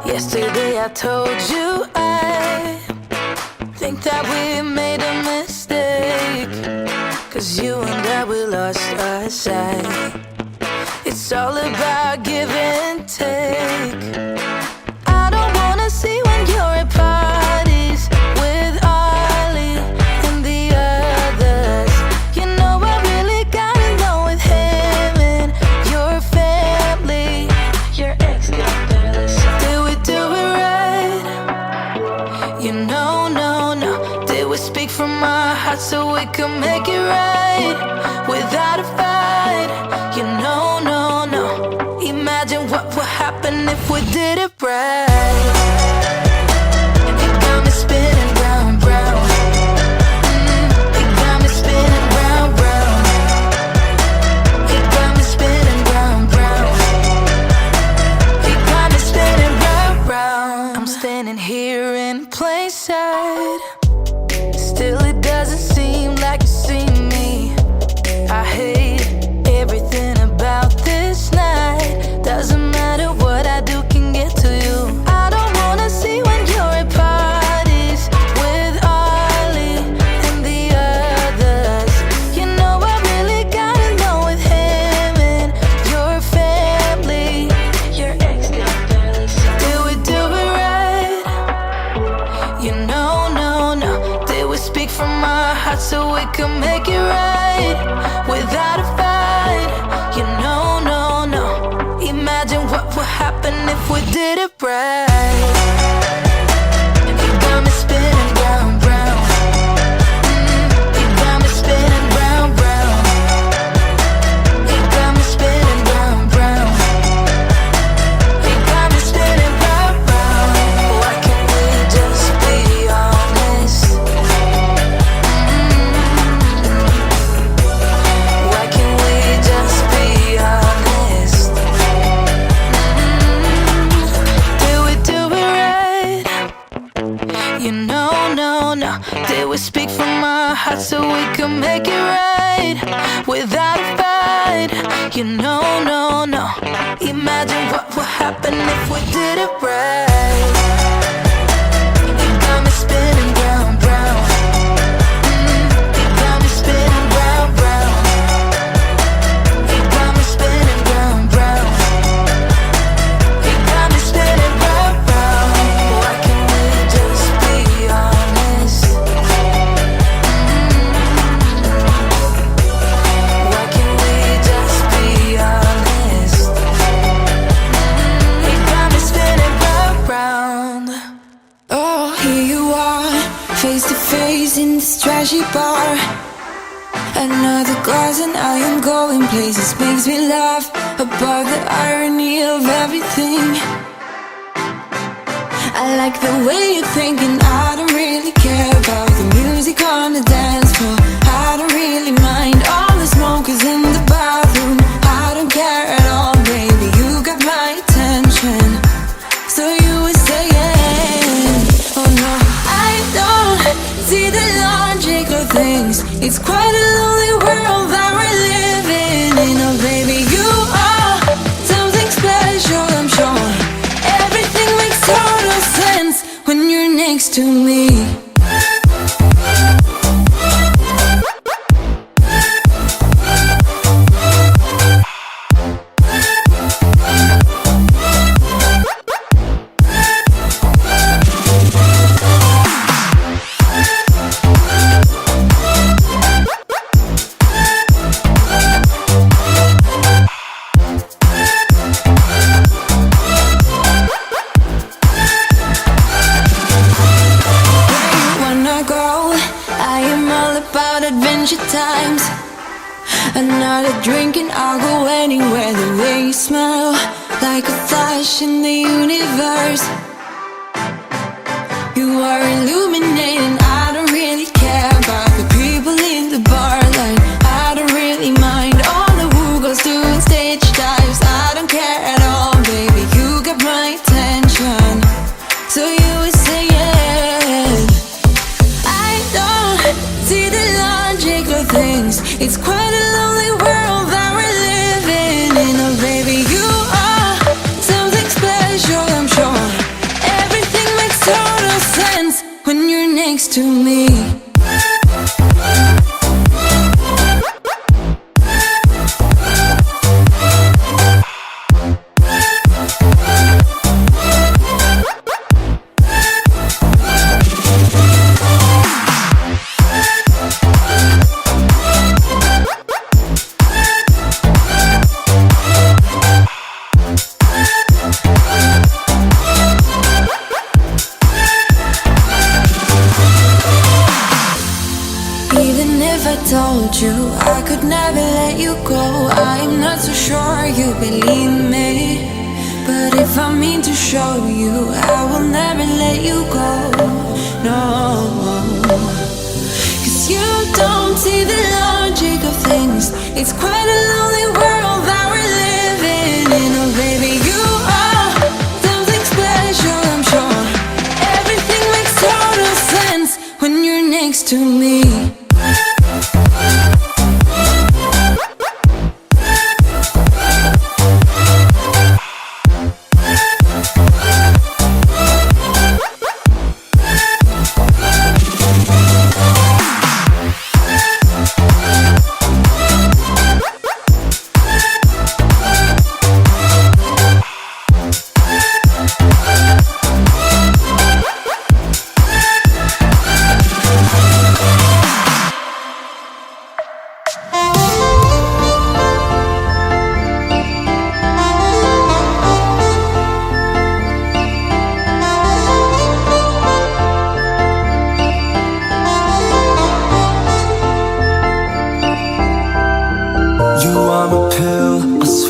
Yesterday I told you I think that we made a mistake, 'cause you and I, we lost our sight. It's all about give and take. I don't wanna see when you're at parties with Ollie and the others. You know I really got along with him and your family. Your ex got barely saw. Did we do it right? You know, no. Did we speak from our hearts so we could make it right without a fight? You know, no. Imagine what would happen if we did it right. It got me spinning round, round. It got me spinning round, round. It got me spinning round, round. It got me spinning round, round. I'm standing here in plain sight. Still it doesn't seem like you see me. I hate everything about this night. Doesn't matter what I do can get to you. I don't wanna see when you're at parties with Ollie and the others. You know I really got along with him and your family. Your ex got barely saw. Did we do it right? You know, no. Did we speak from our hearts so we could make it right without a fight? You know, no. Imagine what would happen if we did it right. It got me spinning round, round. It got me spinning round, round. It got me spinning round, round. It got me spinning round, round. Why can't we just be honest? Why can't we just be honest? You know, no. Did we speak from our hearts so we could make it right without a fight? You know, no. Imagine what would happen if we did it right. It got me spinning round, round. It got me spinning round, round. It got me spinning round, round. It got me spinning round, round. Why can't we just be honest? Why can't we just be honest? It got me spinning round, round. Oh, here you are, face to face in this trashy bar. Another glass and I am going places. Makes me laugh about the irony of everything. I like the way you're thinking. I don't really care about the music on the dance floor. I don't really mind all the smokers in the bathroom. I don't care at all, baby. You got my attention. So you were saying, oh no, I don't see the logic of things. It's quite a lonely world that we're living in. Oh baby, you are something special, I'm sure. Everything makes total sense when you're next to me. Times another drink and I'll go anywhere. The way you smell, like a flash in the universe. You are illuminating. I don't really care about the people in the bar line. I don't really mind all the who goes doing stage dives. I don't care at all, baby. You got my attention. So you were saying, I don't see the logic of things. It's quite a lonely world that we're living in. Oh baby, you are something special, I'm sure. Everything makes total sense when you're next to me. Told you I could never let you go. I'm not so sure you believe me, but if I mean to show you, I will never let you go. No, 'cause you don't see the logic of things. It's quite a lonely world that we're living in. Oh baby, you are something special, I'm sure. Everything makes total sense when you're next to me.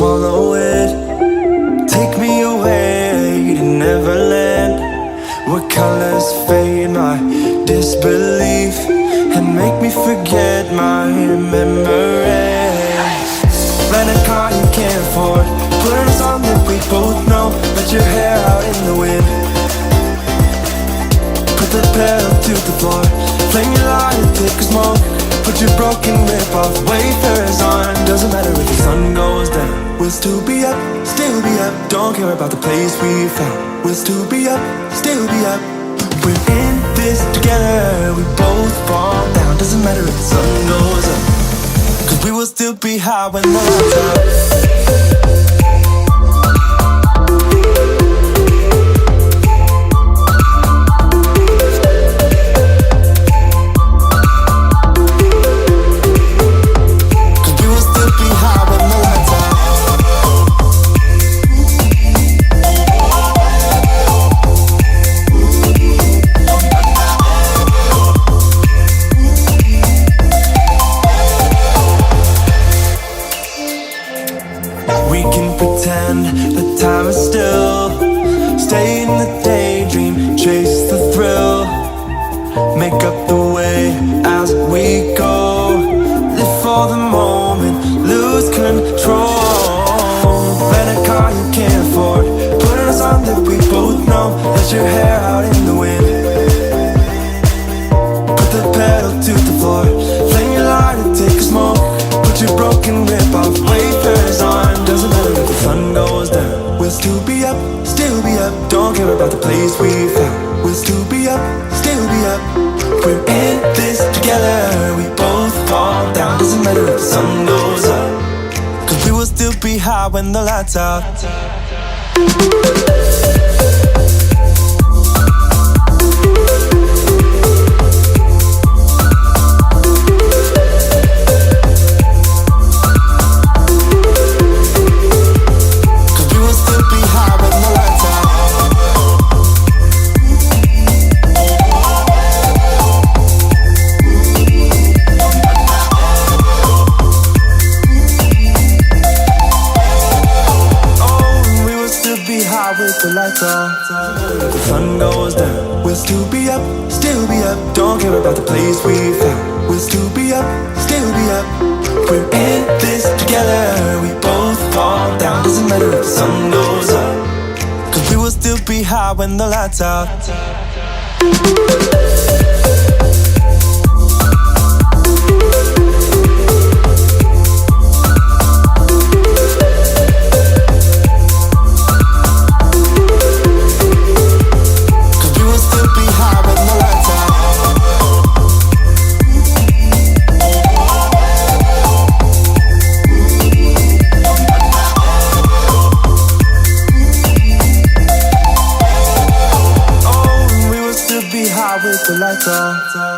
Swallow it, take me away to Neverland, where colors fade my disbelief and make me forget my memories. Rent a car you can't afford, put on a song that we both know, let your hair out in the wind, put the pedal to the floor, flame your light, take a smoke, put your broken rip-off wafers on. Doesn't matter if the sun goes down, we'll still be up, still be up. Don't care about the place we found, we'll still be up, still be up. We're in this together, we both fall down. Doesn't matter if the sun goes up, 'cause we will still be high when the lights out. Time is still, stay in the daydream, chase the thrill, make up the way as we go, live for the moment, lose control. Rent a car you can't afford, put on a song that we both know, let your hair out in the wind, put the pedal to the floor, flame your light and take a smoke, put your broken rip-off wafers on. Doesn't matter if the sun goes down, we'll still be up, still be up. Don't care about the place we found, we'll still be up, still be up. We're in this together, we both fall down. Doesn't matter if the sun goes up, 'cause we will still be high when the lights out. The lights off, the sun goes down, we'll still be up, still be up. Don't care about the place we found, we'll still be up, still be up. We're in this together, we both fall down. Doesn't matter if the sun goes up, 'cause we will still be high when the lights out. the lights off.